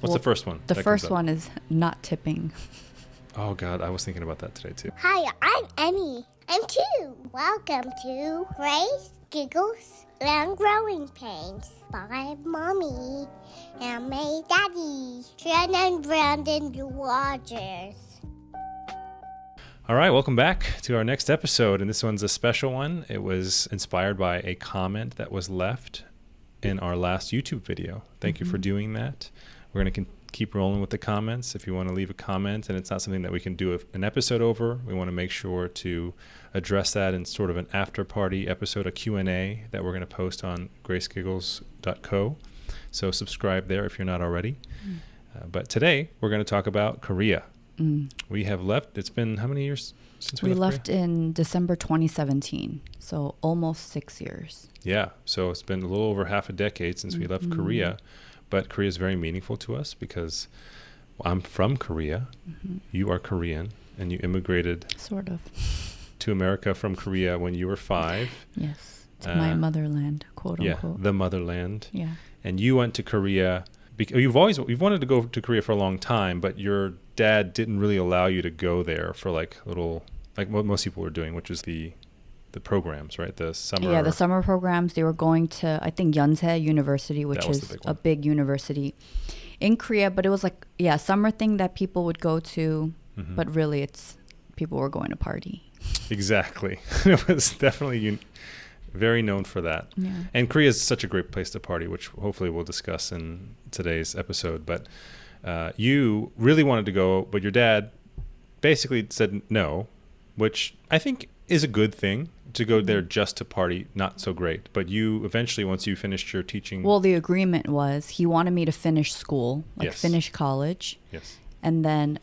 What's the first one? The first one is not tipping. Oh, God. I was thinking about that today, too. Hi, I'm Emmy. I'm 2. Welcome to Reminisce, Giggles, and Growing Pains by Mommy and my daddy, Jenn and Brandon Rogers. All right, welcome back to our next episode, and this one's a special one. It was inspired by a comment that was left in our last YouTube video. Thank you for doing that. We're going to keep rolling with the comments. If you want to leave a comment, and it's not something that we can do an episode over, we want to make sure to address that in sort of an after-party episode, a Q&A that we're going to post on gracegiggles.co. So subscribe there if you're not already. But today, we're going to talk about Korea. We have left. It's been how many years since we left Korea? In December 2017, so almost 6 years. Yeah, so it's been a little over half a decade since we left Korea, but Korea is very meaningful to us because I'm from Korea, you are Korean, and you immigrated sort of to America from Korea when you were 5. Yes, to my motherland, quote unquote. Yeah, the motherland. Yeah, and you went to Korea. You've wanted to go to Korea for a long time, but your dad didn't really allow you to go there for like what most people were doing, which is the programs, right? The summer. Yeah, the summer programs. They were going to, I think, Yonsei University, which is a big university in Korea. But it was like, summer thing that people would go to, but really it's people were going to party. Exactly. It was definitely very known for that. Yeah. And Korea is such a great place to party, which hopefully we'll discuss in today's episode. But you really wanted to go, but your dad basically said no, which I think is a good thing. To go there just to party, not so great. But you eventually, once you finished your teaching... Well, the agreement was he wanted me to finish school, Yes. finish college. Yes. And then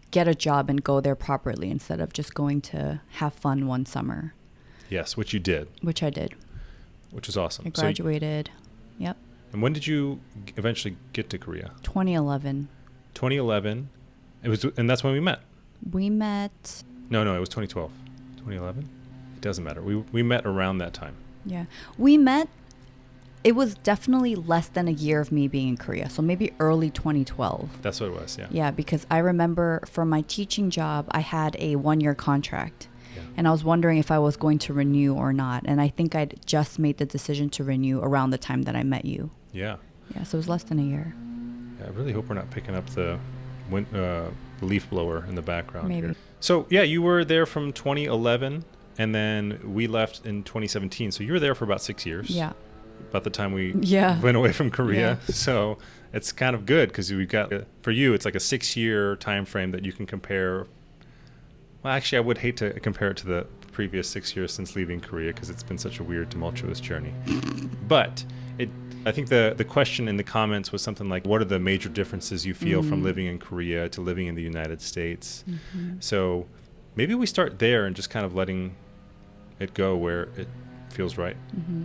get a job and go there properly instead of just going to have fun one summer. Yes, which you did. Which I did. Which is awesome. I graduated. Yep. And when did you eventually get to Korea? 2011. 2011. And that's when we met. We met... No, it was 2012. 2011? It doesn't matter. We met around that time. Yeah. We met... It was definitely less than a year of me being in Korea. So maybe early 2012. That's what it was, yeah. Yeah, because I remember for my teaching job, I had a 1-year contract. Yeah. And I was wondering if I was going to renew or not. And I think I'd just made the decision to renew around the time that I met you. Yeah. Yeah, so it was less than a year. Yeah, I really hope we're not picking up the leaf blower in the background. Maybe. Here. So, yeah, you were there from 2011, and then we left in 2017. So you were there for about 6 years. Yeah. About the time we went away from Korea. Yeah. So it's kind of good because we've got, for you, it's like a 6-year time frame that you can compare. Well, actually, I would hate to compare it to the previous 6 years since leaving Korea because it's been such a weird, tumultuous journey. But I think the question in the comments was something like, what are the major differences you feel from living in Korea to living in the United States? So maybe we start there and just kind of letting it go where it feels right.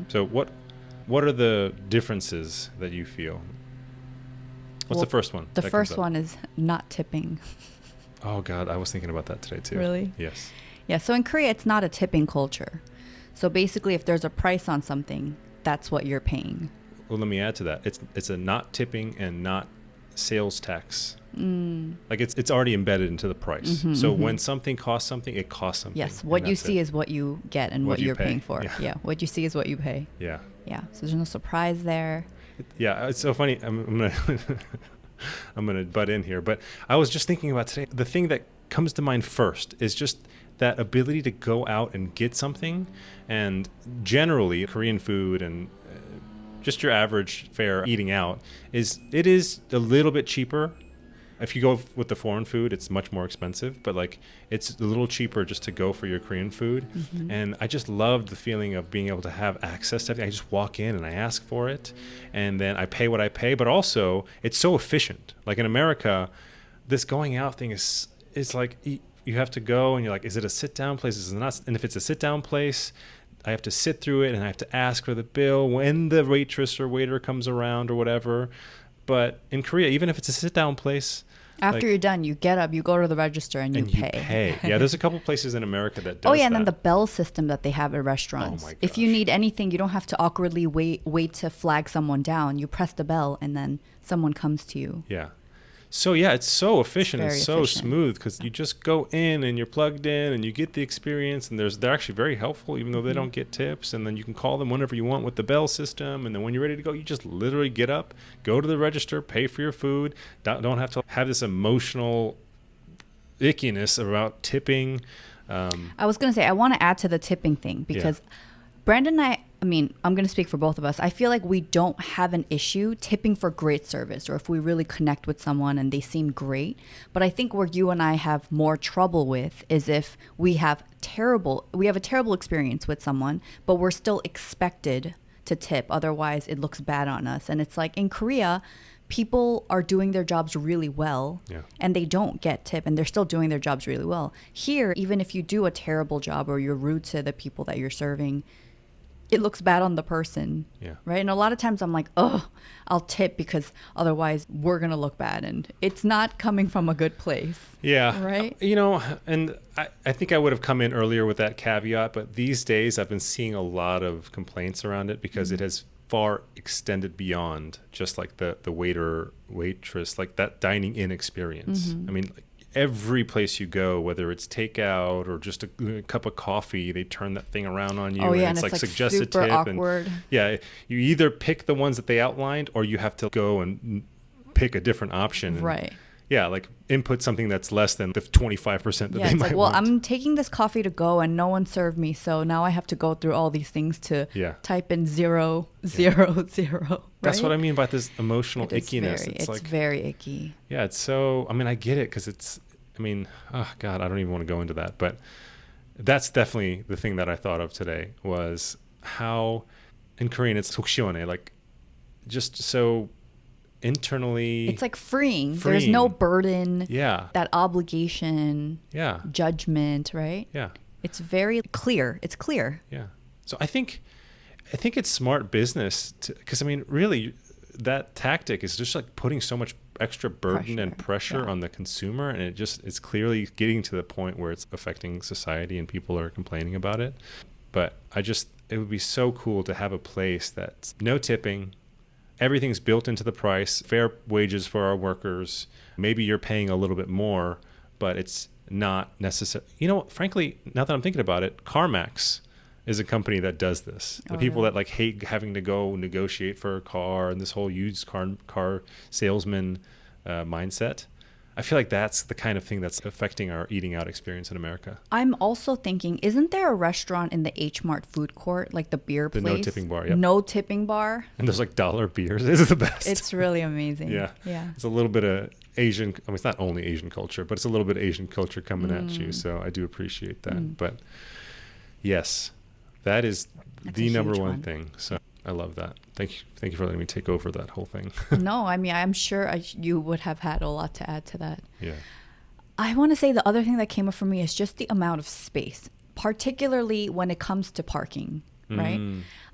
So what are the differences that you feel? What's the first one? The first one is not tipping. Oh, God. I was thinking about that today, too. Really? Yes. Yeah. So in Korea, it's not a tipping culture. So basically, if there's a price on something, that's what you're paying. Well, let me add to that. It's a not tipping and not sales tax. Like it's already embedded into the price. So when something costs something, it costs something. Yes. What you see is what you get and what you're paying for. Yeah. What you see is what you pay. Yeah. Yeah. So there's no surprise there. Yeah. It's so funny. I'm gonna butt in here, but I was just thinking about today. The thing that comes to mind first is just that ability to go out and get something, and generally Korean food and just your average fare eating out is a little bit cheaper. If you go with the foreign food, it's much more expensive, but like it's a little cheaper just to go for your Korean food. And I just loved the feeling of being able to have access to everything. I just walk in and I ask for it, and then I pay what I pay, but also it's so efficient. Like in America, this going out thing is like you have to go and you're like, is it a sit down place? Is it not? And if it's a sit down place, I have to sit through it and I have to ask for the bill when the waitress or waiter comes around or whatever. But in Korea, even if it's a sit down place, after you're done, you get up, you go to the register, and you pay. Yeah, there's a couple places in America that does Oh, yeah, and that. then the bell system that they have at restaurants. Oh, my gosh. If you need anything, you don't have to awkwardly wait to flag someone down. You press the bell, and then someone comes to you. Yeah. So yeah, it's so efficient and so efficient. smooth because you just go in and you're plugged in and you get the experience, and they're actually very helpful even though they don't get tips, and then you can call them whenever you want with the bell system, and then when you're ready to go, you just literally get up, go to the register, pay for your food, don't have to have this emotional ickiness about tipping. I was going to say, I want to add to the tipping thing because Brandon and I mean, I'm going to speak for both of us. I feel like we don't have an issue tipping for great service or if we really connect with someone and they seem great. But I think where you and I have more trouble with is if we have a terrible experience with someone, but we're still expected to tip. Otherwise, it looks bad on us. And it's like in Korea, people are doing their jobs really well and they don't get tip and they're still doing their jobs really well. Here, even if you do a terrible job or you're rude to the people that you're serving, it looks bad on the person, right? And a lot of times I'm like, oh, I'll tip because otherwise we're going to look bad. And it's not coming from a good place. Yeah. Right? You know, and I think I would have come in earlier with that caveat, but these days I've been seeing a lot of complaints around it because it has far extended beyond just like the waiter, waitress, like that dining in experience. I mean, every place you go, whether it's takeout or just a cup of coffee, they turn that thing around on you, and it's like suggested super tip. Awkward. And you either pick the ones that they outlined or you have to go and pick a different option. Right. Like input something that's less than the 25% that they might want. I'm taking this coffee to go and no one served me, so now I have to go through all these things to type in 0, 0, 0. Right? That's what I mean by this emotional ickiness. It's very icky. Yeah, it's so, I mean, I get it because oh God, I don't even want to go into that. But that's definitely the thing that I thought of today was how, in Korean, it's 속시원해, like just so internally. It's like freeing. There's no burden. That obligation. Judgment, right? It's very clear. It's clear. So I think it's smart business because I mean, really, that tactic is just like putting so much extra burden and pressure on the consumer, and it's clearly getting to the point where it's affecting society and people are complaining about it. But it would be so cool to have a place that's no tipping. Everything's built into the price, fair wages for our workers. Maybe you're paying a little bit more, but it's not necessary. You know, frankly, now that I'm thinking about it, CarMax is a company that does this. The people that like hate having to go negotiate for a car and this whole used car salesman mindset. I feel like that's the kind of thing that's affecting our eating out experience in America. I'm also thinking, isn't there a restaurant in the H Mart food court, like the beer place? The no tipping bar, No tipping bar. And there's like dollar beers. This is the best. It's really amazing. Yeah. It's a little bit of Asian, I mean, it's not only Asian culture, but it's a little bit of Asian culture coming at you. So I do appreciate that. But yes, that's the number one thing. So I love that. Thank you for letting me take over that whole thing. No, I mean, I'm sure you would have had a lot to add to that. Yeah. I want to say the other thing that came up for me is just the amount of space, particularly when it comes to parking, right?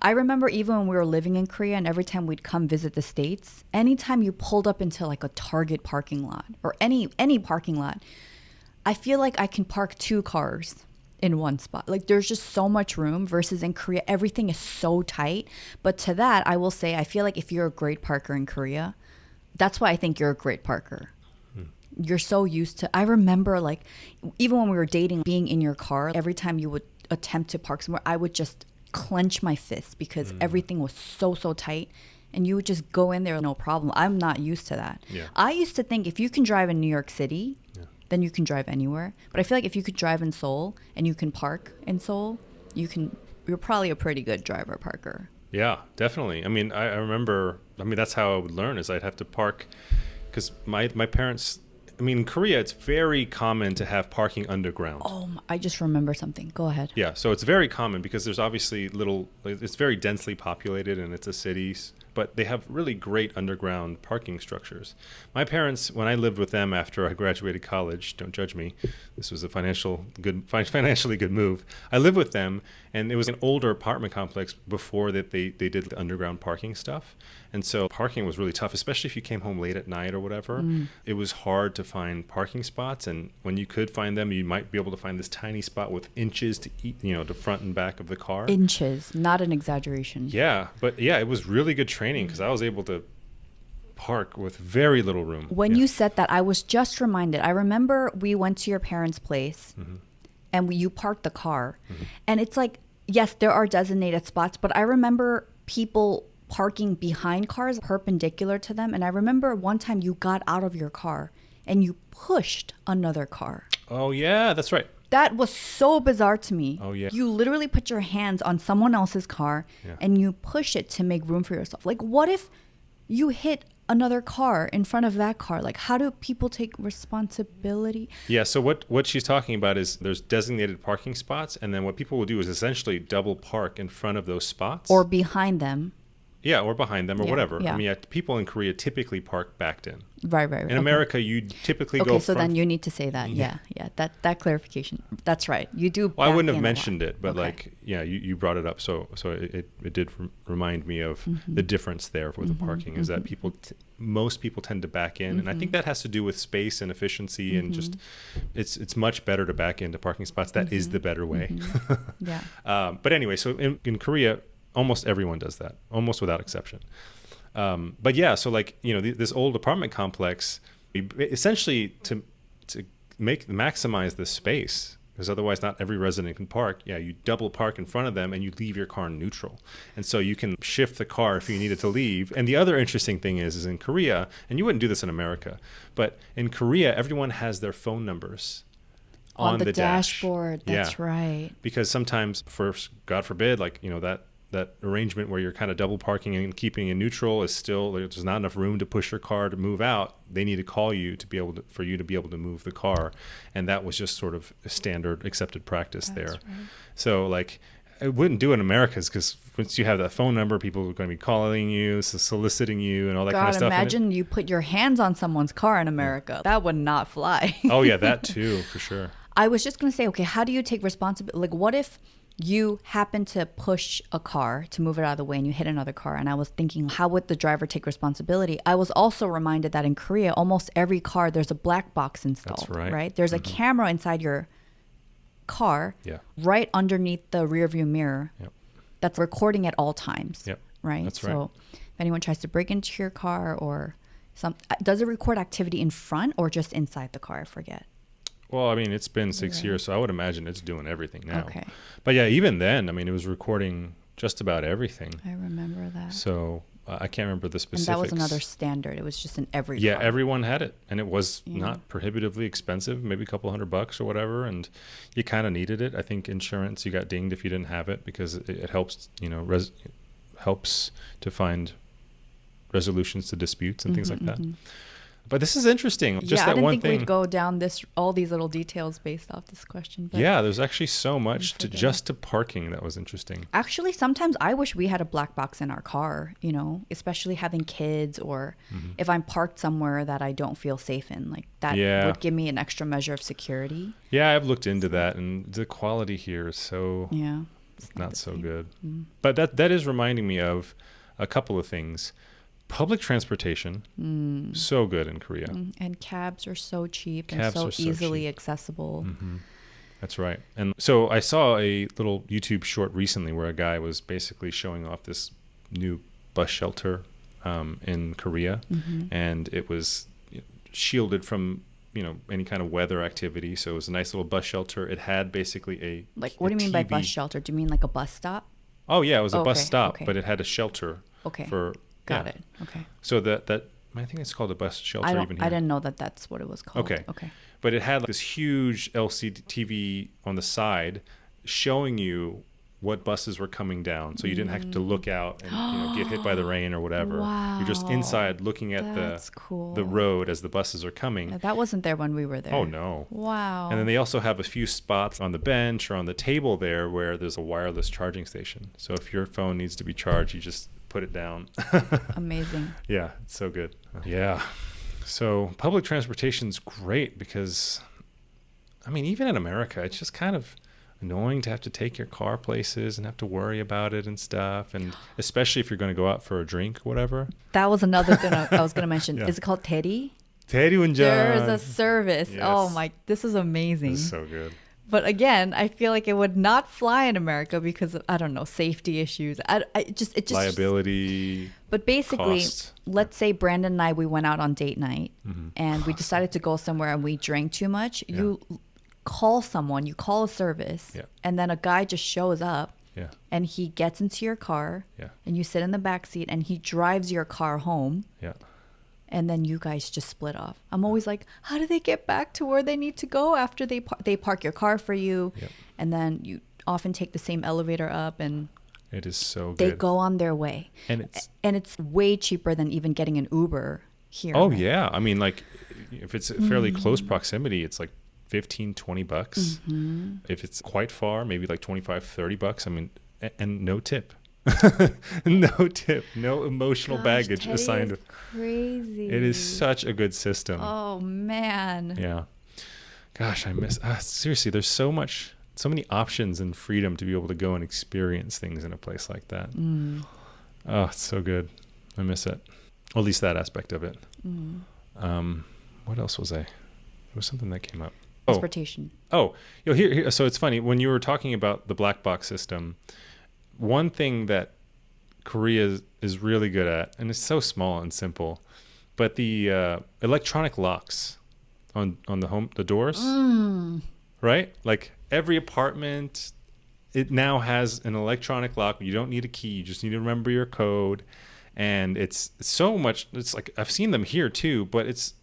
I remember even when we were living in Korea and every time we'd come visit the States, anytime you pulled up into like a Target parking lot or any parking lot, I feel like I can park 2 cars in one spot. Like there's just so much room versus in Korea, everything is so tight. But to that, I will say, I feel like if you're a great parker in Korea, that's why I think you're a great parker. You're so used to, I remember like, even when we were dating, being in your car, every time you would attempt to park somewhere, I would just clench my fist because everything was so tight. And you would just go in there, no problem. I'm not used to that. I used to think if you can drive in New York City, then you can drive anywhere. But I feel like if you could drive in Seoul and you can park in Seoul, you're probably a pretty good driver parker. Yeah, definitely. I mean, I remember, that's how I would learn is I'd have to park because my parents, in Korea, it's very common to have parking underground. Oh, I just remember something. Go ahead. Yeah, so it's very common because there's obviously it's very densely populated and it's a city, but they have really great underground parking structures. My parents, when I lived with them after I graduated college, don't judge me, this was a financially good move. I lived with them, and it was an older apartment complex before that they did the underground parking stuff. And so parking was really tough, especially if you came home late at night or whatever. It was hard to find parking spots, and when you could find them, you might be able to find this tiny spot with inches to eat, the front and back of the car. Inches, not an exaggeration. Yeah, but it was really good training because I was able to park with very little room. When you said that, I was just reminded. I remember we went to your parents' place and you parked the car. And it's like, yes, there are designated spots, but I remember people parking behind cars perpendicular to them. And I remember one time you got out of your car and you pushed another car. Oh, yeah, that's right. That was so bizarre to me. Oh, yeah. You literally put your hands on someone else's car and you push it to make room for yourself. Like, what if you hit another car in front of that car? Like, how do people take responsibility? Yeah, so what she's talking about is there's designated parking spots, and then what people will do is essentially double park in front of those spots. Or behind them. Yeah, or behind them or whatever. Yeah. I mean, people in Korea typically park backed in. Right. In America, you typically go Okay, so then you need to say that. Yeah. That clarification. That's right. You do. Well, I wouldn't have mentioned it, but you brought it up. So it did remind me of the difference there with the parking is that most people tend to back in. And I think that has to do with space and efficiency and just it's much better to back into parking spots. That is the better way. Yeah. But anyway, so in Korea, almost everyone does that, almost without exception. But yeah, so like, this old apartment complex, essentially to maximize the space, because otherwise not every resident can park. Yeah, you double park in front of them and you leave your car in neutral. And so you can shift the car if you needed to leave. And the other interesting thing is in Korea, and you wouldn't do this in America, but in Korea, everyone has their phone numbers on the dashboard. That's right. Because sometimes, God forbid, like, that arrangement where you're kind of double parking and keeping in neutral is still, there's not enough room to push your car to move out. They need to call you for you to be able to move the car. And that was just sort of a standard accepted practice there. Right. So like, I wouldn't do it in America because once you have that phone number, people are going to be calling you, soliciting you and all that kind of stuff. Imagine you put your hands on someone's car in America. That would not fly. Oh yeah, that too, for sure. I was just going to say, okay, how do you take responsibility? Like, what if you happen to push a car to move it out of the way and you hit another car? And I was thinking, how would the driver take responsibility? I was also reminded that in Korea, almost every car, there's a black box installed. That's right. There's a camera inside your car, right underneath the rear view mirror, that's recording at all times. Right. That's so right. if anyone tries to break into your car or does it record activity in front or just inside the car? I forget. Well, I mean, it's been 6 years, so I would imagine it's doing everything now. Okay. But yeah, even then, I mean, it was recording just about everything. I remember that. So I can't remember the specifics. And that was another standard. It was just in every car. car. Everyone had it. And it was not prohibitively expensive, maybe a couple $100 or whatever. And you kind of needed it. I think insurance, you got dinged if you didn't have it because it helps, helps to find resolutions to disputes and things like that. But this is interesting. Just that I didn't one think thing. We'd go down all these little details based off this question. But there's actually so much to parking that was interesting. Actually, sometimes I wish we had a black box in our car, especially having kids or if I'm parked somewhere that I don't feel safe in. Like that would give me an extra measure of security. Yeah, I've looked into that and the quality here is so not so good. But that is reminding me of a couple of things. Public transportation, so good in Korea. And cabs are so cheap and so easily accessible. That's right. And so I saw a little YouTube short recently where a guy was basically showing off this new bus shelter in Korea. And it was shielded from any kind of weather activity. So it was a nice little bus shelter. It had basically what do you mean by bus shelter? Do you mean like a bus stop? Oh, yeah. It was a bus stop, but it had a shelter for... Got it. Okay. So that I think it's called a bus shelter even here. I didn't know that what it was called. Okay. But it had this huge LCD TV on the side showing you what buses were coming down. So you didn't have to look out and get hit by the rain or whatever. Wow. You're just inside looking at the road as the buses are coming. That wasn't there when we were there. Oh, no. Wow. And then they also have a few spots on the bench or on the table there where there's a wireless charging station. So if your phone needs to be charged, you just put it down. Amazing. Yeah, it's so good. Yeah. So public transportation's great because, I mean, even in America, it's just kind of annoying to have to take your car places and have to worry about it and stuff. And especially if you're going to go out for a drink or whatever. That was another thing I was going to mention. Is it called Teri? 대리운전. There is a service. Yes. Oh my, this is amazing. This is so good. But again, I feel like it would not fly in America because of, I don't know, safety issues. It just liability. But basically, cost. Let's say Brandon and I, we went out on date night and we decided to go somewhere and we drank too much. Yeah. You call someone, you call a service, and then a guy just shows up. Yeah. And he gets into your car. Yeah. And you sit in the back seat and he drives your car home. Yeah. And then you guys just split off. I'm always like, how do they get back to where they need to go after they park your car for you? Yep. And then you often take the same elevator up and it is so good. they go on their way. And it's way cheaper than even getting an Uber here. Oh, yeah. I mean, like, if it's a fairly close proximity, it's like $15, $20. If it's quite far, maybe like $25, $30. I mean, and no tip. No tip, no emotional baggage Teddy assigned. Is crazy. It is such a good system. Oh man. Yeah. Gosh, I miss. Seriously, there's so many options and freedom to be able to go and experience things in a place like that. Oh, it's so good. I miss it. Or at least that aspect of it. What else was I? There was something that came up. Transportation. Oh, here. So it's funny when you were talking about the black box system. One thing that Korea is really good at, and it's so small and simple, but the electronic locks on the doors, right? Like every apartment, it now has an electronic lock. You don't need a key; you just need to remember your code, and it's so much. It's like I've seen them here too, but it's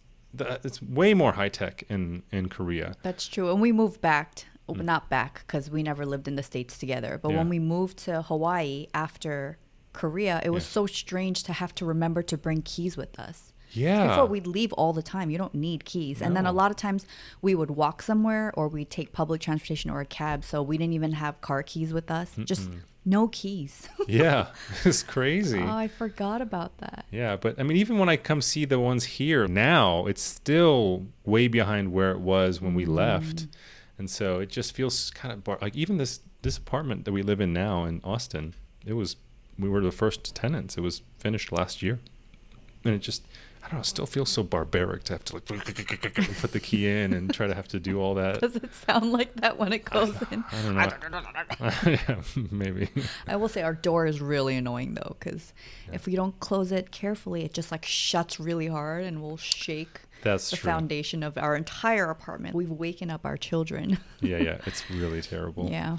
way more high tech in Korea. That's true, and we moved back. Not back because we never lived in the States together. But when we moved to Hawaii after Korea, it was so strange to have to remember to bring keys with us. Yeah. Before we'd leave all the time. You don't need keys. No. And then a lot of times we would walk somewhere or we'd take public transportation or a cab. So we didn't even have car keys with us. Just no keys. Yeah. It's crazy. Oh, I forgot about that. Yeah. But I mean, even when I come see the ones here now, it's still way behind where it was when we left. And so it just feels kind of like even this apartment that we live in now in Austin, we were the first tenants. It was finished last year. And it just, I don't know, still feels so barbaric to have to like put the key in and try to have to do all that. Does it sound like that when it goes in? I don't know. Yeah, maybe. I will say our door is really annoying though, because if we don't close it carefully, it just like shuts really hard and will shake. That's the true. Foundation of our entire apartment. We've waken up our children. Yeah. It's really terrible. Yeah.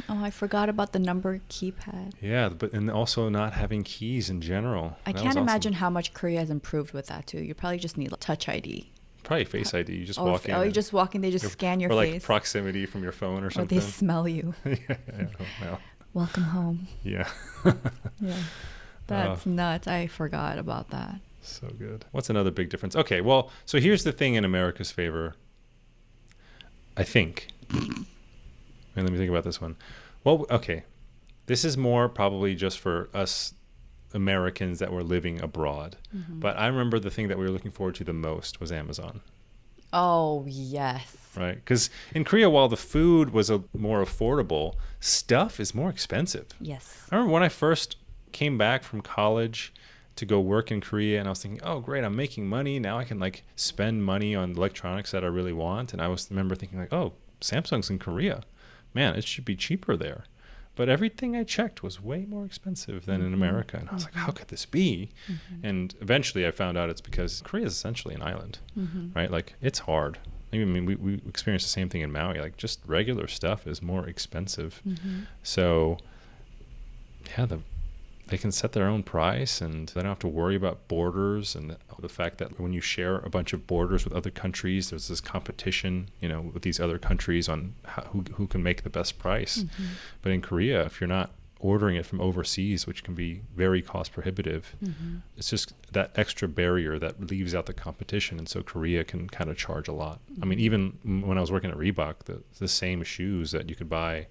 Oh, I forgot about the number keypad. Yeah, and also not having keys in general. I can't imagine how much Korea has improved with that too. You probably just need Touch ID. Probably Face ID. You just walk in. Oh, you just walk in. They just scan your face. Or like proximity from your phone or something. Or they smell you. Yeah. Welcome home. Yeah. Yeah. That's nuts. I forgot about that. So good. What's another big difference? Okay, well, so here's the thing in America's favor, I think. And let me think about this one. Well, okay, this is more probably just for us Americans that were living abroad. But I remember the thing that we were looking forward to the most was Amazon. Oh, yes. Right? Because in Korea, while the food was more affordable, stuff is more expensive. Yes. I remember when I first came back from college to go work in Korea, and I was thinking, oh great, I'm making money now. I can like spend money on electronics that I really want. And I remember thinking like, oh, Samsung's in Korea, man, it should be cheaper there. But everything I checked was way more expensive than in America, and I was like, how could this be? And eventually I found out it's because Korea is essentially an island, right? Like it's hard. I mean, we experienced the same thing in Maui. Like just regular stuff is more expensive. So yeah, they can set their own price, and they don't have to worry about borders and the fact that when you share a bunch of borders with other countries, there's this competition, with these other countries on who can make the best price. But in Korea, if you're not ordering it from overseas, which can be very cost prohibitive, it's just that extra barrier that leaves out the competition. And so Korea can kind of charge a lot. I mean, even when I was working at Reebok, the same shoes that you could buy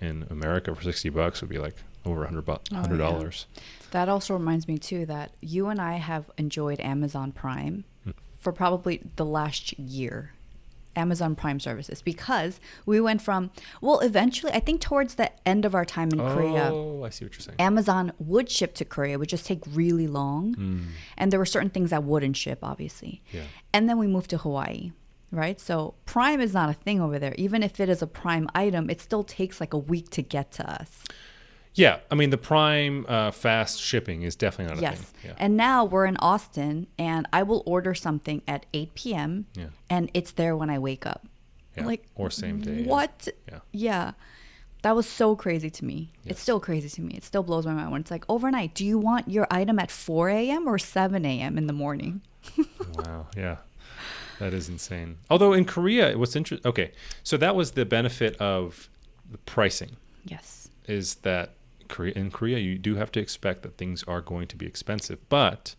in America for $60 would be like over $100. That also reminds me too that you and I have enjoyed Amazon Prime for probably the last year. Amazon Prime services, because we went from, eventually I think towards the end of our time in Korea, I see what you're saying. Amazon would ship to Korea. It would just take really long, and there were certain things that wouldn't ship, obviously. And then we moved to Hawaii, right? So Prime is not a thing over there. Even if it is a Prime item, it still takes like a week to get to us. Yeah, I mean, the Prime fast shipping is definitely not a thing. Yeah. And now we're in Austin, and I will order something at 8 p.m. And it's there when I wake up. Yeah. Like, or same day. What? Yeah. That was so crazy to me. Yes. It's still crazy to me. It still blows my mind when it's like, overnight, do you want your item at 4 a.m. or 7 a.m. in the morning? Wow, yeah. That is insane. Although in Korea, what's interesting... Okay, so that was the benefit of the pricing. Yes. Is that in Korea, you do have to expect that things are going to be expensive. But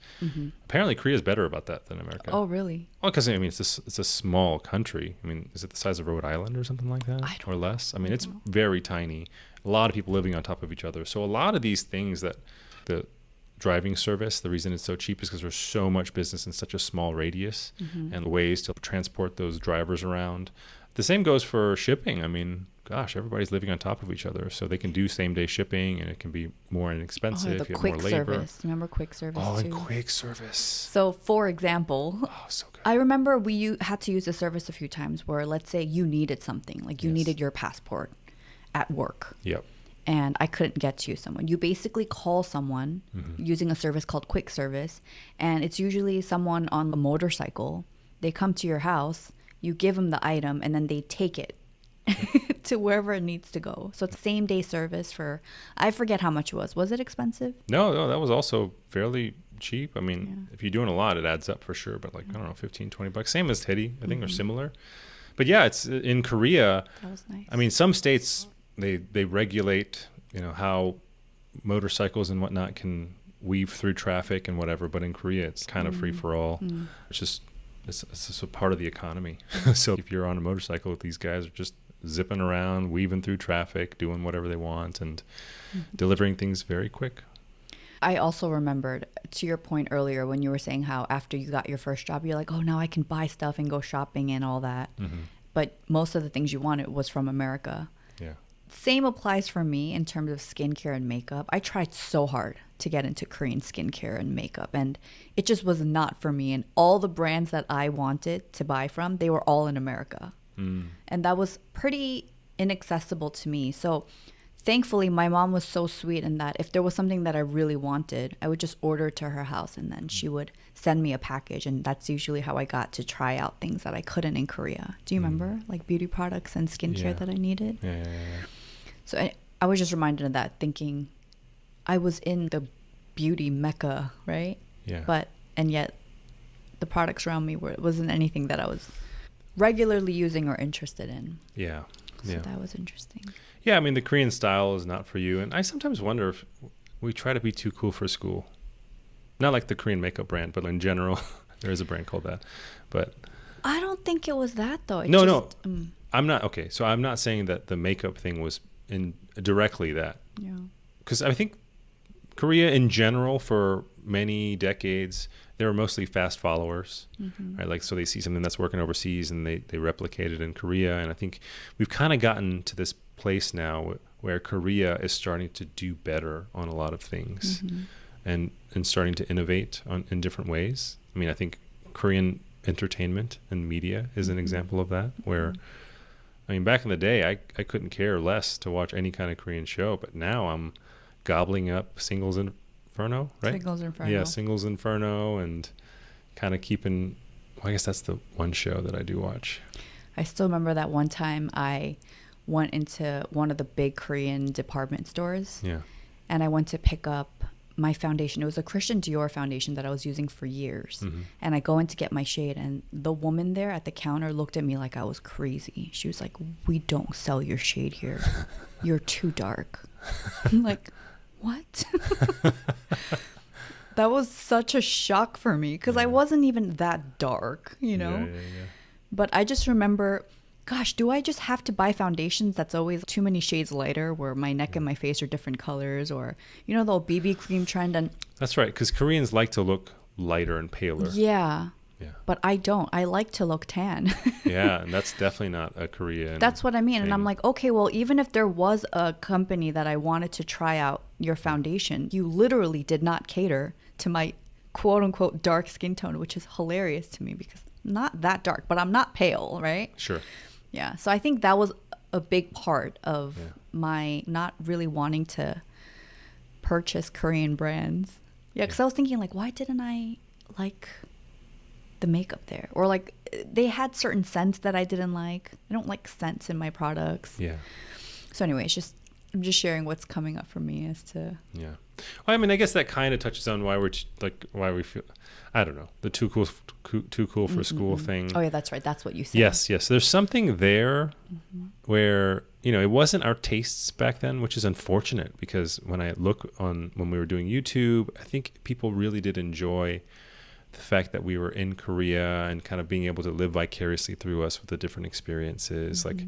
apparently Korea is better about that than America. Oh, really? Well, because, I mean, it's a small country. I mean, is it the size of Rhode Island or something like that? Or less? I mean, it's very tiny. A lot of people living on top of each other. So a lot of these things that the driving service, the reason it's so cheap is because there's so much business in such a small radius and ways to transport those drivers around. The same goes for shipping. I mean, gosh, everybody's living on top of each other, so they can do same-day shipping, and it can be more inexpensive. The you have quick more labor. service. Remember quick service Oh, too? and quick service. So, for example, so good. I remember we had to use the service a few times where, let's say, you needed something, like you needed your passport at work. Yep. And I couldn't get to someone. You basically call someone using a service called quick service, and it's usually someone on a motorcycle. They come to your house, you give them the item, and then they take it to wherever it needs to go. So it's same day service for, I forget how much it was. Was it expensive? No, that was also fairly cheap. I mean, if you're doing a lot, it adds up for sure. But like, I don't know, 15, 20 bucks. Same as Teddy. I think they're similar. But yeah, it's in Korea. That was nice. I mean, some states, they regulate, how motorcycles and whatnot can weave through traffic and whatever. But in Korea, it's kind of free for all. It's just a part of the economy. So if you're on a motorcycle, these guys are just zipping around, weaving through traffic, doing whatever they want, and delivering things very quick. I also remembered, to your point earlier, when you were saying how after you got your first job, you're like, oh, now I can buy stuff and go shopping and all that. But most of the things you wanted was from America. Yeah. Same applies for me in terms of skincare and makeup. I tried so hard to get into Korean skincare and makeup, and it just was not for me. And all the brands that I wanted to buy from, they were all in America. And that was pretty inaccessible to me. So thankfully, my mom was so sweet in that if there was something that I really wanted, I would just order it to her house, and then she would send me a package. And that's usually how I got to try out things that I couldn't in Korea. Do you remember? Like beauty products and skincare that I needed? Yeah. So I was just reminded of that, thinking I was in the beauty mecca, right? Yeah. And yet the products around me wasn't anything that I was regularly using or interested in. Yeah. So that was interesting. Yeah, I mean, the Korean style is not for you. And I sometimes wonder if we try to be too cool for school. Not like the Korean makeup brand, but in general, there is a brand called that. But I don't think it was that, though. No. I'm not. Okay, so I'm not saying that the makeup thing was directly that. Yeah. Because I think Korea in general, for many decades, they were mostly fast followers, right? Like, so they see something that's working overseas and they replicate it in Korea. And I think we've kind of gotten to this place now where Korea is starting to do better on a lot of things and starting to innovate in different ways. I mean, I think Korean entertainment and media is an example of that, where, I mean, back in the day, I couldn't care less to watch any kind of Korean show, but now I'm gobbling up Singles Inferno, right? Singles Inferno. Yeah, Singles Inferno, and kind of keeping, well, I guess that's the one show that I do watch. I still remember that one time I went into one of the big Korean department stores. Yeah. And I went to pick up my foundation. It was a Christian Dior foundation that I was using for years. And I go in to get my shade, and the woman there at the counter looked at me like I was crazy. She was like, "We don't sell your shade here. You're too dark." I'm like, what? That was such a shock for me because I wasn't even that dark, Yeah. But I just remember, gosh, do I just have to buy foundations that's always too many shades lighter, where my neck and my face are different colors, or the old BB cream trend? And that's right, because Koreans like to look lighter and paler. Yeah. But I don't. I like to look tan. Yeah, and that's definitely not a Korean. That's what I mean. thing. And I'm like, okay, well, even if there was a company that I wanted to try out your foundation, you literally did not cater to my quote unquote dark skin tone, which is hilarious to me because not that dark, but I'm not pale, right? Sure. Yeah. So I think that was a big part of my not really wanting to purchase Korean brands. Yeah, because I was thinking, like, why didn't I like the makeup there? Or like they had certain scents that I didn't like. I don't like scents in my products. Yeah. So anyway, I'm just sharing what's coming up for me as to. Yeah. Well, I mean, I guess that kind of touches on why why we feel, I don't know, the too cool for school thing. Oh yeah, that's right. That's what you said. Yes. There's something there where, you know, it wasn't our tastes back then, which is unfortunate because when I look on when we were doing YouTube, I think people really did enjoy the fact that we were in Korea and kind of being able to live vicariously through us with the different experiences. Like,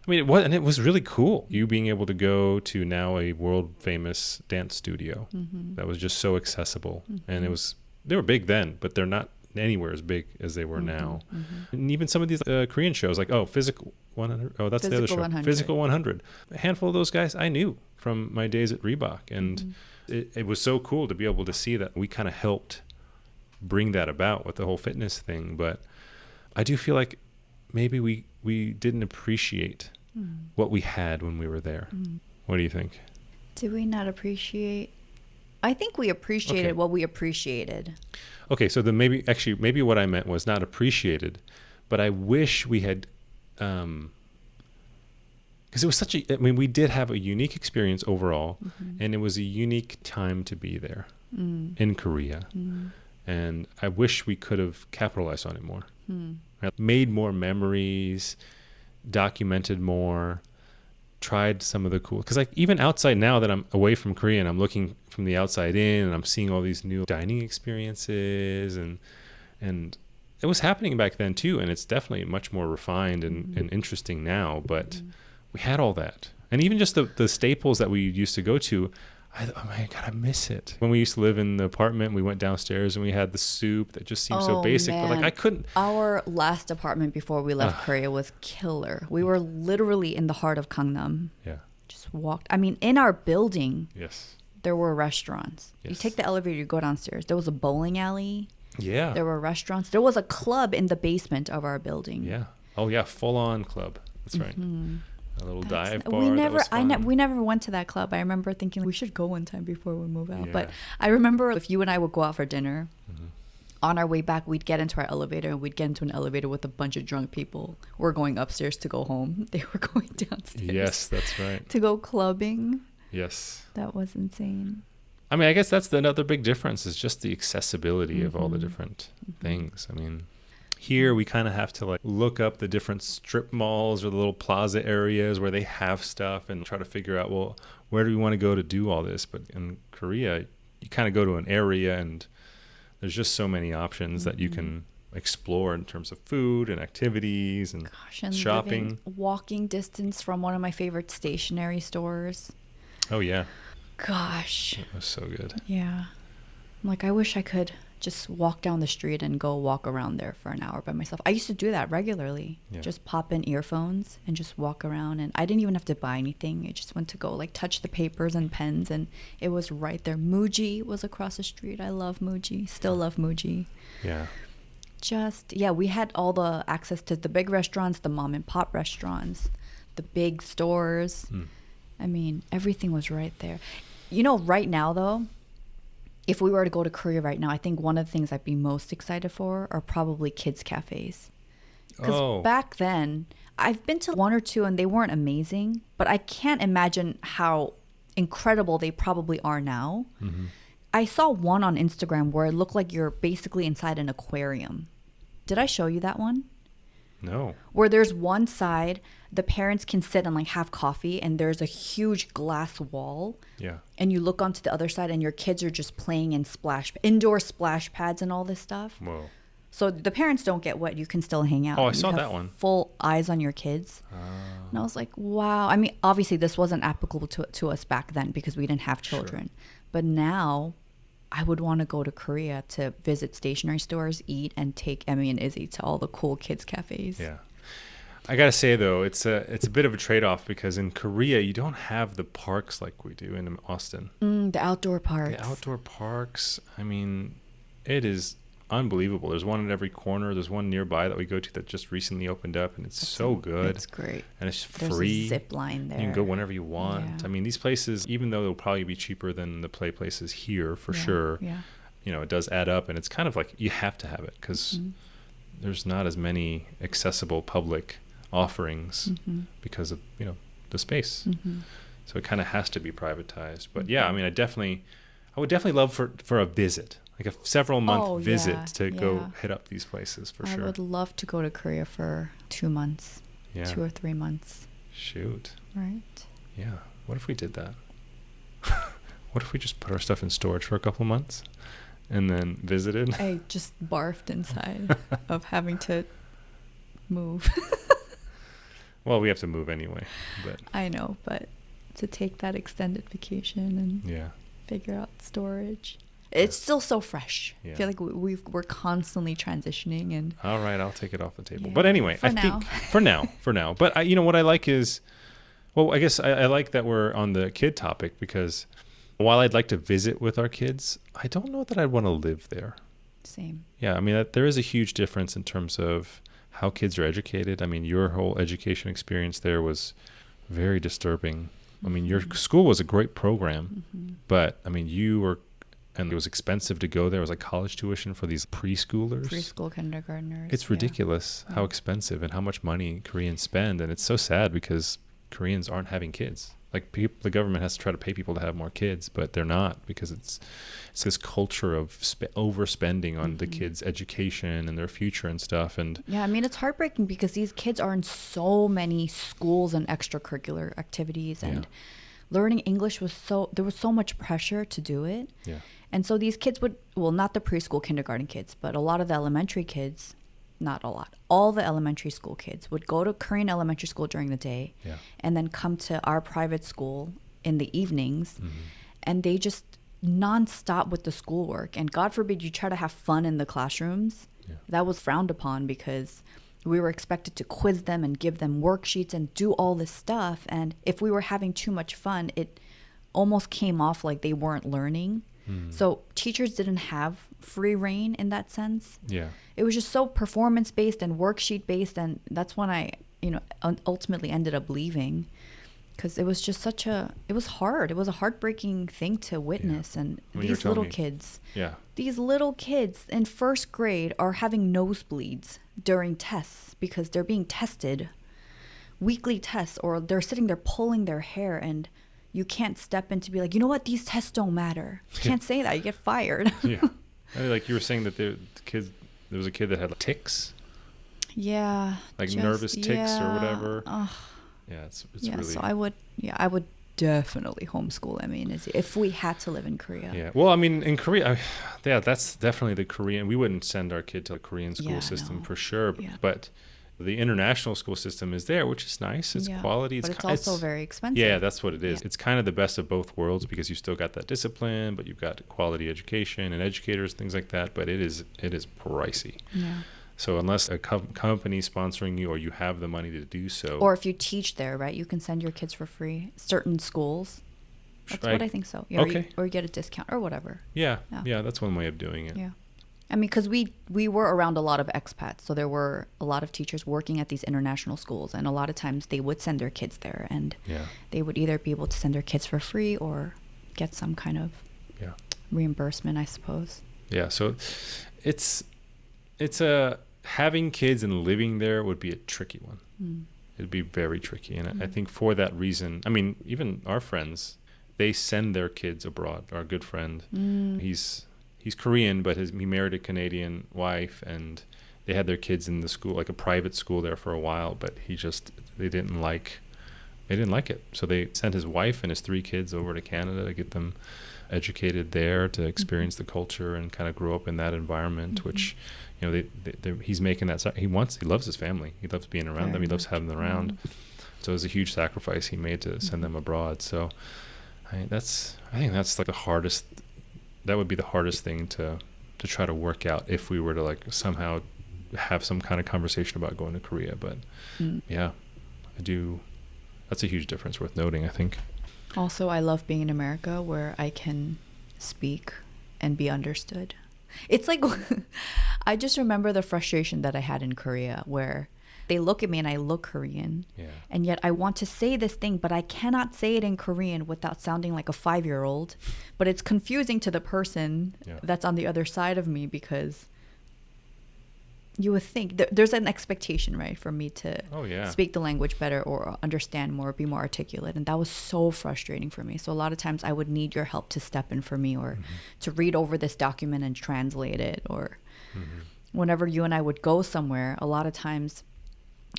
I mean, it was really cool. You being able to go to now a world famous dance studio that was just so accessible, and they were big then, but they're not anywhere as big as they were now. And even some of these Korean shows, like Physical 100. Oh, that's the other show. 100. Physical 100. A handful of those guys I knew from my days at Reebok, and it was so cool to be able to see that we kind of helped bring that about with the whole fitness thing. But I do feel like maybe we didn't appreciate what we had when we were there. What do you think? Did we not appreciate? I think we appreciated what we appreciated. Okay, so then maybe what I meant was not appreciated, but I wish we had, because it was we did have a unique experience overall, and it was a unique time to be there in Korea. And I wish we could have capitalized on it more. Made more memories, documented more, tried some of the cool, because like even outside now that I'm away from Korea and I'm looking from the outside in and I'm seeing all these new dining experiences and it was happening back then too, and it's definitely much more refined and interesting now, but we had all that. And even just the staples that we used to go to, oh my God, I miss it. When we used to live in the apartment, we went downstairs and we had the soup that just seemed so basic, but like I couldn't. Our last apartment before we left Korea was killer. We were literally in the heart of Gangnam. Yeah. Just walked. I mean, in our building, yes, there were restaurants. Yes. You take the elevator, you go downstairs. There was a bowling alley. Yeah. There were restaurants. There was a club in the basement of our building. Yeah. Oh yeah, full on club. That's right. A little dive bar. We never went to that club. I remember thinking we should go one time before we move out. Yeah. But I remember if you and I would go out for dinner, on our way back, we'd get into our elevator and we'd get into an elevator with a bunch of drunk people. We're going upstairs to go home. They were going downstairs. Yes, that's right. To go clubbing. Yes. That was insane. I mean, I guess that's another big difference is just the accessibility of all the different things. I mean, here we kind of have to like look up the different strip malls or the little plaza areas where they have stuff and try to figure out, well, where do we want to go to do all this? But in Korea, you kind of go to an area and there's just so many options that you can explore in terms of food and activities and shopping. Walking distance from one of my favorite stationery stores. Oh, yeah. Gosh. It was so good. Yeah. I'm like, I wish I could just walk down the street and go walk around there for an hour by myself. I used to do that regularly. Yeah. Just pop in earphones and just walk around. And I didn't even have to buy anything. I just went to go like touch the papers and pens. And it was right there. Muji was across the street. I love Muji. Still love Muji. Yeah. We had all the access to the big restaurants, the mom and pop restaurants, the big stores. I mean, everything was right there. You know, right now though, if we were to go to Korea right now, I think one of the things I'd be most excited for are probably kids' cafes. Because back then, I've been to one or two and they weren't amazing, but I can't imagine how incredible they probably are now. I saw one on Instagram where it looked like you're basically inside an aquarium. Did I show you that one? No. Where there's one side, the parents can sit and like have coffee and there's a huge glass wall. Yeah. And you look onto the other side and your kids are just playing in indoor splash pads and all this stuff. Whoa. So the parents don't get wet. You can still hang out. Oh, I saw that one. Full eyes on your kids. And I was like, wow. I mean, obviously this wasn't applicable to us back then because we didn't have children. Sure. But now I would want to go to Korea to visit stationery stores, eat, and take Emmy and Izzy to all the cool kids cafes. Yeah. I got to say, though, it's a bit of a trade-off because in Korea, you don't have the parks like we do in Austin. The outdoor parks. The outdoor parks, I mean, it is unbelievable. There's one at every corner. There's one nearby that we go to that just recently opened up, and it's so good. It's great. And it's There's free. a zip line there. You can go whenever you want. Yeah. I mean, these places, even though they'll probably be cheaper than the play places here for sure, you know, it does add up, and it's kind of like you have to have it because there's not as many accessible public offerings because of, you know, the space. So it kind of has to be privatized. But yeah, I mean, I would definitely love for a visit, like a several month visit to go hit up these places for sure. I would love to go to Korea for 2 months, 2 or 3 months. Shoot. Right. Yeah. What if we did that? What if we just put our stuff in storage for a couple months and then visited? I just barfed inside of having to move. Well, we have to move anyway. But I know, but to take that extended vacation and figure out storage. It's still so fresh. I feel like we're constantly transitioning. And all right, I'll take it off the table. But anyway, think for now. But you know what I like is, well, I guess I like that we're on the kid topic, because while I'd like to visit with our kids, I don't know that I'd want to live there. Same. Yeah, I mean, there is a huge difference in terms of how kids are educated. I mean, your whole education experience there was very disturbing. I mean, your school was a great program, but I mean, and it was expensive to go there. It was like college tuition for these preschoolers. Preschool kindergartners. It's ridiculous how expensive and how much money Koreans spend. And it's so sad because Koreans aren't having kids. Like the government has to try to pay people to have more kids, but they're not, because it's this culture of overspending on the kids' education and their future and stuff. And yeah, I mean, it's heartbreaking because these kids are in so many schools and extracurricular activities, and learning English there was so much pressure to do it. Yeah. And so these kids not the preschool kindergarten kids, but a lot of the elementary kids, not a lot, all the elementary school kids would go to Korean elementary school during the day and then come to our private school in the evenings, and they just nonstop with the schoolwork. And God forbid you try to have fun in the classrooms. That was frowned upon because we were expected to quiz them and give them worksheets and do all this stuff. And if we were having too much fun, it almost came off like they weren't learning. So teachers didn't have free reign in that sense. Yeah. It was just so performance based and worksheet based, and that's when I, ultimately ended up leaving, because it was just it was hard. It was a heartbreaking thing to witness. And these little kids in first grade are having nosebleeds during tests because they're being tested, weekly tests, or they're sitting there pulling their hair, and you can't step in to be like, you know what, these tests don't matter. You can't say that. You get fired. I mean, like you were saying that there was a kid that had tics. Yeah. Like nervous tics or whatever. Yeah, it's really. So I would definitely homeschool. I mean, if we had to live in Korea. Yeah. Well, I mean, in Korea, that's definitely the Korean. We wouldn't send our kid to the Korean school system for sure. But the international school system is there, which is nice. It's quality. But it's also very expensive. Yeah, that's what it is. It's kind of the best of both worlds, because you still got that discipline, but you've got quality education and educators, things like that. But it is pricey. Yeah. So unless a company sponsoring you, or you have the money to do so. Or if you teach there, right, you can send your kids for free. Certain schools. That's what I think so. Yeah, okay. Or you get a discount or whatever. Yeah, that's one way of doing it. Yeah. I mean, because we were around a lot of expats, so there were a lot of teachers working at these international schools, and a lot of times they would send their kids there, and they would either be able to send their kids for free or get some kind of reimbursement, I suppose. Yeah, so it's having kids and living there would be a tricky one. It'd be very tricky, and I think for that reason, I mean, even our friends, they send their kids abroad. Our good friend, he's Korean, but he married a Canadian wife, and they had their kids in the school, like a private school there for a while, but they didn't like it. So they sent his wife and his 3 kids over to Canada to get them educated there, to experience the culture and kind of grow up in that environment, which, he's making that, he loves his family. He loves being around them. He loves having them around. So it was a huge sacrifice he made to send them abroad. So I think that's like the hardest. That would be the hardest thing to try to work out if we were to like somehow have some kind of conversation about going to Korea. But I do. That's a huge difference worth noting, I think. Also, I love being in America, where I can speak and be understood. It's like, I just remember the frustration that I had in Korea where they look at me and I look Korean. Yeah. And yet I want to say this thing, but I cannot say it in Korean without sounding like a 5-year-old. But it's confusing to the person that's on the other side of me, because you would think there's an expectation, right, for me to speak the language better or understand more, be more articulate. And that was so frustrating for me. So a lot of times I would need your help to step in for me, or to read over this document and translate it. Or whenever you and I would go somewhere, a lot of times,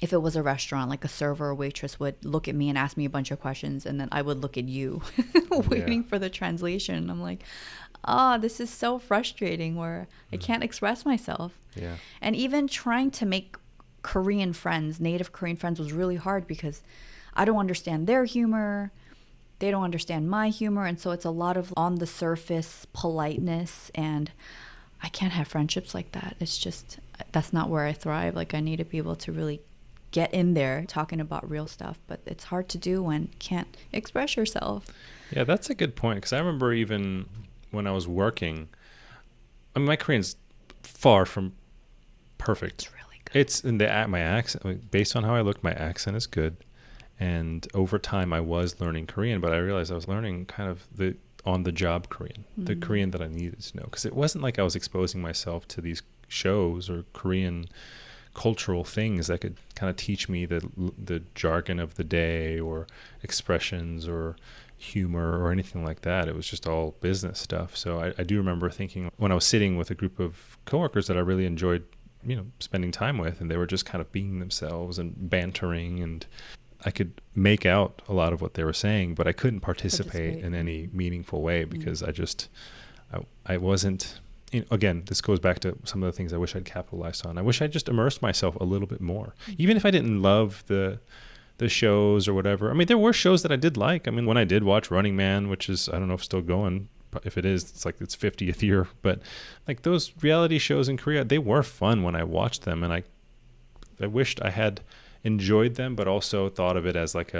if it was a restaurant, like a server or waitress would look at me and ask me a bunch of questions, and then I would look at you waiting for the translation. I'm like, this is so frustrating, where I can't express myself. Yeah. And even trying to make Korean friends, native Korean friends, was really hard because I don't understand their humor. They don't understand my humor. And so it's a lot of on the surface politeness, and I can't have friendships like that. It's just, that's not where I thrive. Like, I need to be able to really get in there talking about real stuff, but it's hard to do when you can't express yourself. Yeah, that's a good point, because I remember even when I was working, I mean, my Korean's far from perfect. It's really good. It's in my accent, based on how I look, my accent is good, and over time I was learning Korean, but I realized I was learning kind of the on-the-job Korean, the Korean that I needed to know, because it wasn't like I was exposing myself to these shows or Korean cultural things that could kind of teach me the jargon of the day or expressions or humor or anything like that. It was just all business stuff. So I do remember thinking, when I was sitting with a group of coworkers that I really enjoyed, spending time with, and they were just kind of being themselves and bantering, and I could make out a lot of what they were saying, but I couldn't participate in any meaningful way, because I wasn't. Again, this goes back to some of the things I wish I'd capitalized on. I wish I'd just immersed myself a little bit more, even if I didn't love the shows or whatever. I mean, there were shows that I did like. I mean, when I did watch Running Man, which is, I don't know if it's still going, if it is, it's like its 50th year. But like those reality shows in Korea, they were fun when I watched them, and I wished I had enjoyed them, but also thought of it as like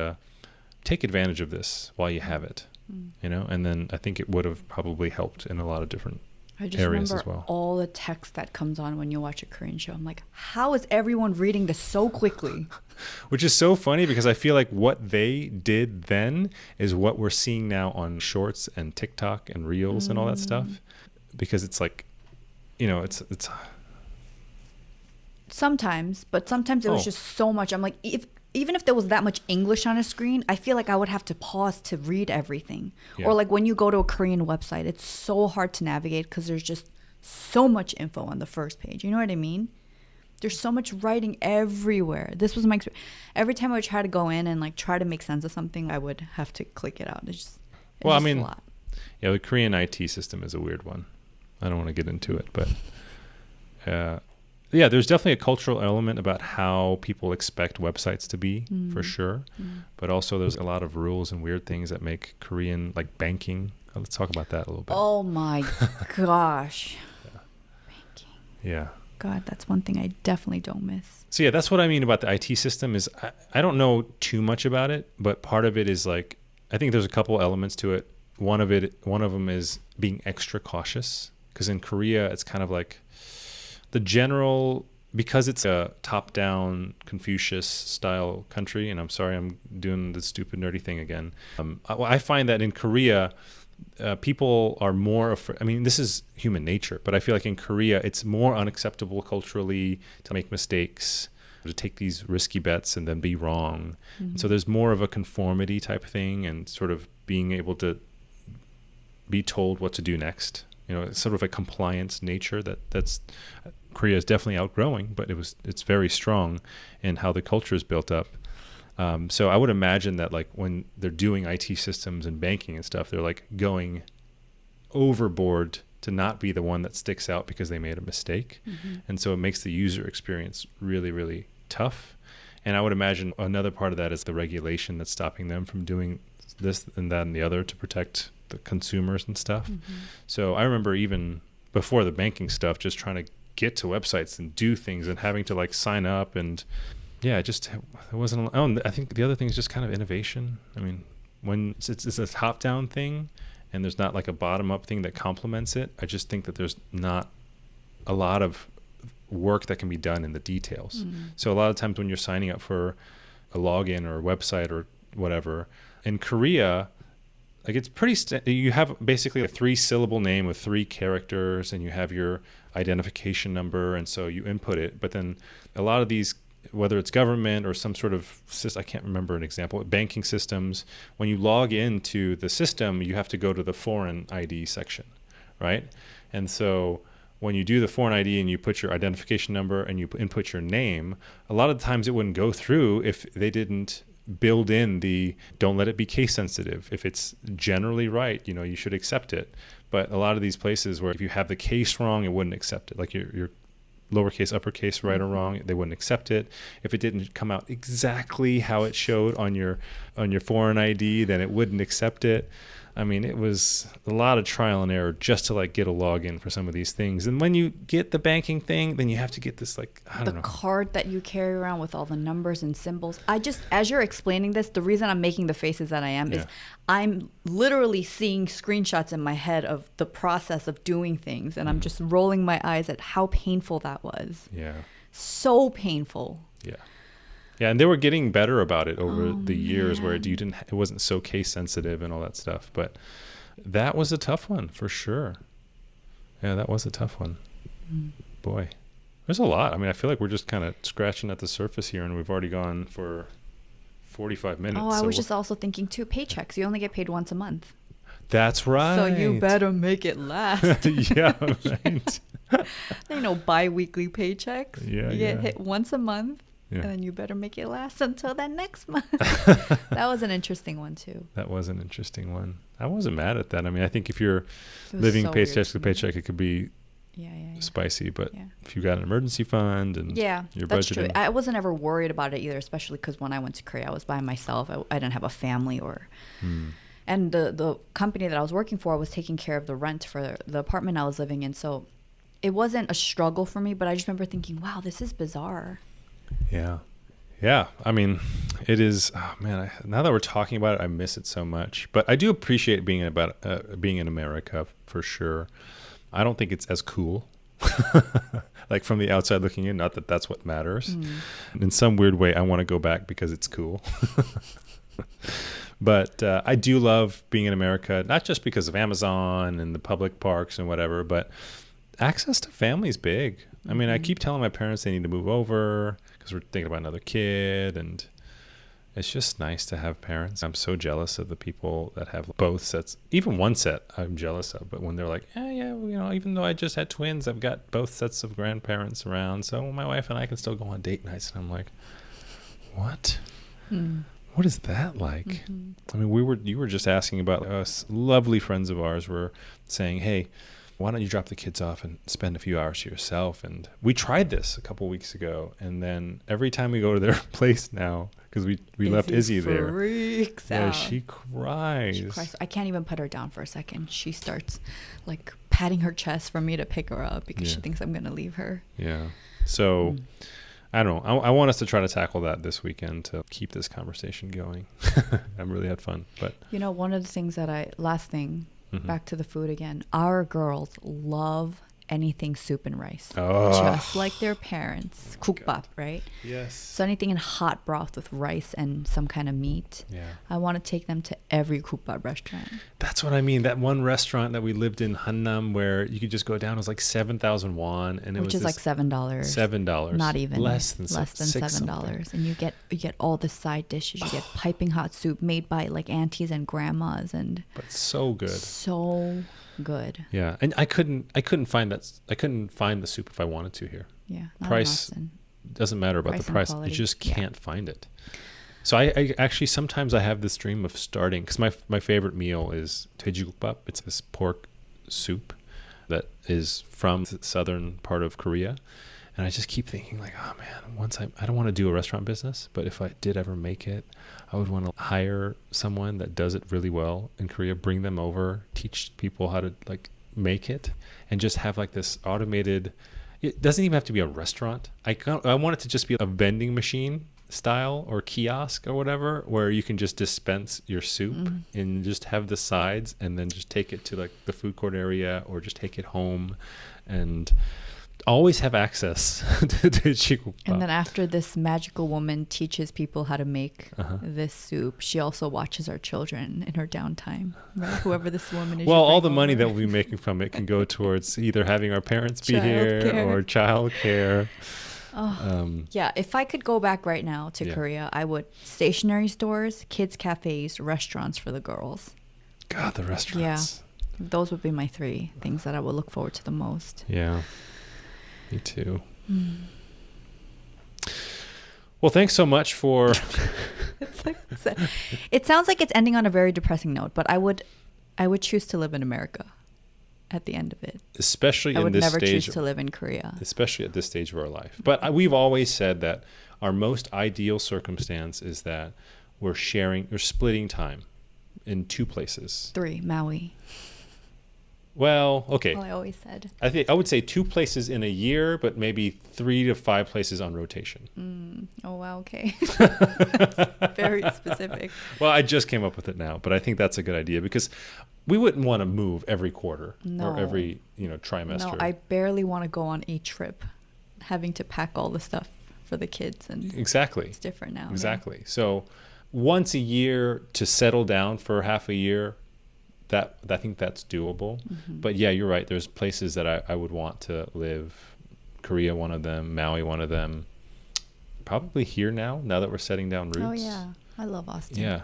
take advantage of this while you have it, and then I think it would have probably helped in a lot of different I just areas remember as well. All the text that comes on when you watch a Korean show. I'm like, how is everyone reading this so quickly? Which is so funny, because I feel like what they did then is what we're seeing now on Shorts and TikTok and Reels and all that stuff. Because it's like, it's sometimes, but sometimes it was just so much. I'm like, even if there was that much English on a screen, I feel like I would have to pause to read everything. Yeah. Or like when you go to a Korean website, it's so hard to navigate because there's just so much info on the first page. You know what I mean? There's so much writing everywhere. This was my experience. Every time I would try to go in and like try to make sense of something, I would have to click it out. It's just a lot. Yeah, the Korean IT system is a weird one. I don't want to get into it, but yeah, there's definitely a cultural element about how people expect websites to be, for sure. But also there's a lot of rules and weird things that make Korean, like banking. Let's talk about that a little bit. Oh my gosh. Banking. Yeah. God, that's one thing I definitely don't miss. So yeah, that's what I mean about the IT system is I don't know too much about it, but part of it is like, I think there's a couple elements to it. One of them is being extra cautious, because in Korea, it's kind of like, the general, because it's a top-down Confucius style country, and I'm sorry, I'm doing the stupid nerdy thing again. I find that in Korea, people are more afraid. I mean, this is human nature, but I feel like in Korea, it's more unacceptable culturally to make mistakes, to take these risky bets and then be wrong. And so there's more of a conformity type thing, and sort of being able to be told what to do next. It's sort of a compliance nature that's Korea is definitely outgrowing, but it's very strong in how the culture is built up. So I would imagine that like when they're doing IT systems and banking and stuff, they're like going overboard to not be the one that sticks out because they made a mistake. And so it makes the user experience really, really tough. And I would imagine another part of that is the regulation that's stopping them from doing this and that and the other to protect the consumers and stuff. So I remember even before the banking stuff, just trying to get to websites and do things and having to like sign up, and it wasn't. And I think the other thing is just kind of innovation. I mean, when it's a top-down thing and there's not like a bottom-up thing that complements it, I just think that there's not a lot of work that can be done in the details. So a lot of times when you're signing up for a login or a website or whatever, in Korea, like it's pretty you have basically a 3-syllable name with 3 characters, and you have your identification number, and so you input it. But then a lot of these, whether it's government or some sort of I can't remember an example, banking systems, when you log into the system, you have to go to the foreign ID section, right? And so when you do the foreign ID and you put your identification number and you input your name, a lot of times it wouldn't go through if they didn't build in the don't let it be case sensitive. If it's generally right, you should accept it. But a lot of these places where if you have the case wrong, it wouldn't accept it. Like your lowercase, uppercase, right or wrong, they wouldn't accept it. If it didn't come out exactly how it showed on your foreign ID, then it wouldn't accept it. I mean, it was a lot of trial and error just to like get a login for some of these things. And when you get the banking thing, then you have to get this like, I don't know. The card that you carry around with all the numbers and symbols. As you're explaining this, the reason I'm making the faces that I am is I'm literally seeing screenshots in my head of the process of doing things. And I'm just rolling my eyes at how painful that was. Yeah. So painful. Yeah. Yeah, and they were getting better about it over the years, where it wasn't so case sensitive and all that stuff. But that was a tough one for sure. Yeah, that was a tough one. Boy, there's a lot. I mean, I feel like we're just kind of scratching at the surface here, and we've already gone for 45 minutes. Oh, I was just also thinking too, paychecks. You only get paid once a month. That's right. So you better make it last. Yeah, right. They know bi-weekly paychecks. Yeah, you get hit once a month. Yeah. And then you better make it last until that next month. That was an interesting one, too. That was an interesting one. I wasn't mad at that. I mean, I think if you're living paycheck to paycheck, it could be spicy. But if you got an emergency fund and you're that's budgeting. true. I wasn't ever worried about it either, especially because when I went to Korea, I was by myself. I didn't have a family and the company that I was working for was taking care of the rent for the apartment I was living in. So it wasn't a struggle for me, but I just remember thinking, wow, this is bizarre. Yeah. I mean, it is. Oh man, now that we're talking about it, I miss it so much. But I do appreciate being in America for sure. I don't think it's as cool, like from the outside looking in. Not that that's what matters. In some weird way, I want to go back because it's cool. But I do love being in America, not just because of Amazon and the public parks and whatever, but access to family is big. I mean, I keep telling my parents they need to move over because we're thinking about another kid, and it's just nice to have parents. I'm so jealous of the people that have both sets. Even one set I'm jealous of, but when they're like, even though I just had twins, I've got both sets of grandparents around, so my wife and I can still go on date nights. And I'm like, what? What is that like? I mean, you were just asking about us. Lovely friends of ours were saying, hey, why don't you drop the kids off and spend a few hours to yourself? And we tried this a couple weeks ago, and then every time we go to their place now, because we left Izzy there. Freaks out. Yeah, she cries. I can't even put her down for a second. She starts like patting her chest for me to pick her up because she thinks I'm gonna leave her. Yeah. So I don't know. I want us to try to tackle that this weekend to keep this conversation going. I really had fun. But one of the things that last thing. Back to the food again. Our girls love anything soup and rice. Oh. Just like their parents. Kukbap, right? Yes. So anything in hot broth with rice and some kind of meat. Yeah. I want to take them to every kukbap restaurant. That's what I mean. That one restaurant that we lived in Hannam where you could just go down, it was like 7,000 won. And Which is like $7. $7. Not even. Less than $7. Something. And you get all the side dishes. You get piping hot soup made by like aunties and grandmas. But so good. So good. Yeah. And I couldn't find that. I couldn't find the soup if I wanted to here. Yeah. Price doesn't matter about the price. You just can't find it. So I actually sometimes I have this dream of starting, because my favorite meal is 돼지국밥. It's this pork soup that is from the southern part of Korea. And I just keep thinking like, oh man, I don't want to do a restaurant business, but if I did ever make it, I would want to hire someone that does it really well in Korea, bring them over, teach people how to like make it, and just have like this automated. It doesn't even have to be a restaurant. I want it to just be a vending machine style or kiosk or whatever, where you can just dispense your soup and just have the sides, and then just take it to like the food court area or just take it home. And always have access to jjigae. And then after this magical woman teaches people how to make this soup, she also watches our children in her downtime, right? Whoever this woman is. Well, all the money that we'll be making from it can go towards either having our parents be here or child care. Yeah, if I could go back right now to Korea, I would stationery stores, kids cafes, restaurants for the girls. God, the restaurants. Yeah, those would be my 3 things that I would look forward to the most. Yeah, me too. Well, thanks so much for... It sounds like it's ending on a very depressing note, but I would choose to live in America. At the end of it, especially I in this stage, I would never choose to live in Korea, especially at this stage of our life. But we've always said that our most ideal circumstance is that we're splitting time in 2 places. 3, Maui. Well, okay. Well, I always said. I would say 2 places in a year, but maybe 3 to 5 places on rotation. Oh wow, okay. Very specific. Well, I just came up with it now, but I think that's a good idea because we wouldn't want to move every quarter or every trimester. No, I barely want to go on a trip, having to pack all the stuff for the kids and exactly. It's different now. Exactly. Yeah. So once a year to settle down for half a year, that I think that's doable. But yeah, you're right. There's places that I would want to live. Korea, one of them. Maui, one of them. Probably here now that we're setting down roots. Oh yeah, I love Austin. Yeah.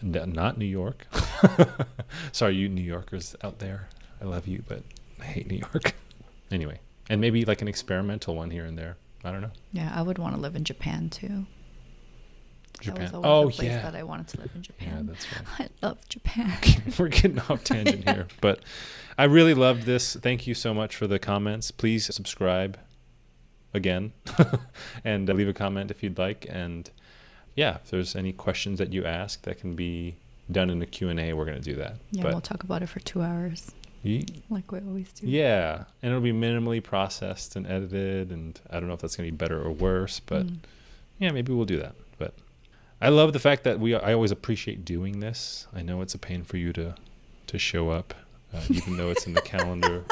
Not New York. Sorry, you New Yorkers out there. I love you, but I hate New York. Anyway, and maybe like an experimental one here and there. I don't know. Yeah, I would want to live in Japan too. Japan. That was always the place that I wanted to live in Japan. Yeah, that's right. I love Japan. We're getting off tangent here, but I really loved this. Thank you so much for the comments. Please subscribe again and leave a comment if you'd like. And yeah, if there's any questions that you ask that can be done in a Q&A, we're going to do that. Yeah, we'll talk about it for 2 hours. Like we always do. Yeah, and it'll be minimally processed and edited, and I don't know if that's going to be better or worse, but yeah, maybe we'll do that. But I love the fact that I always appreciate doing this. I know it's a pain for you to show up, even though it's in the calendar.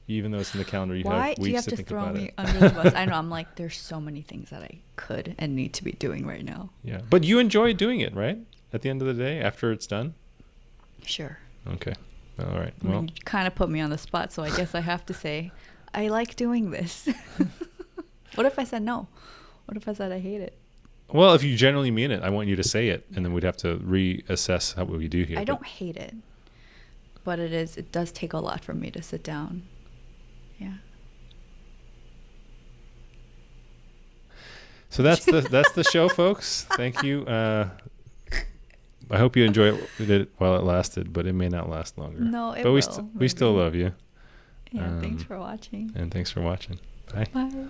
Even though it's in the calendar, you have weeks to think about it. Why do you have to throw me under the bus? I know, I'm like, there's so many things that I could and need to be doing right now. Yeah, but you enjoy doing it, right? At the end of the day, after it's done? Sure. Okay. All right. I mean, you kind of put me on the spot, so I guess I have to say, I like doing this. What if I said no? What if I said I hate it? Well, if you genuinely mean it, I want you to say it, and then we'd have to reassess what we do here. I don't hate it, but it does take a lot for me to sit down. Yeah. So that's the show, folks. Thank you. I hope you enjoyed it while it lasted, but it may not last longer. No, it but will. we still love you. Yeah, thanks for watching. And thanks for watching. Bye. Bye.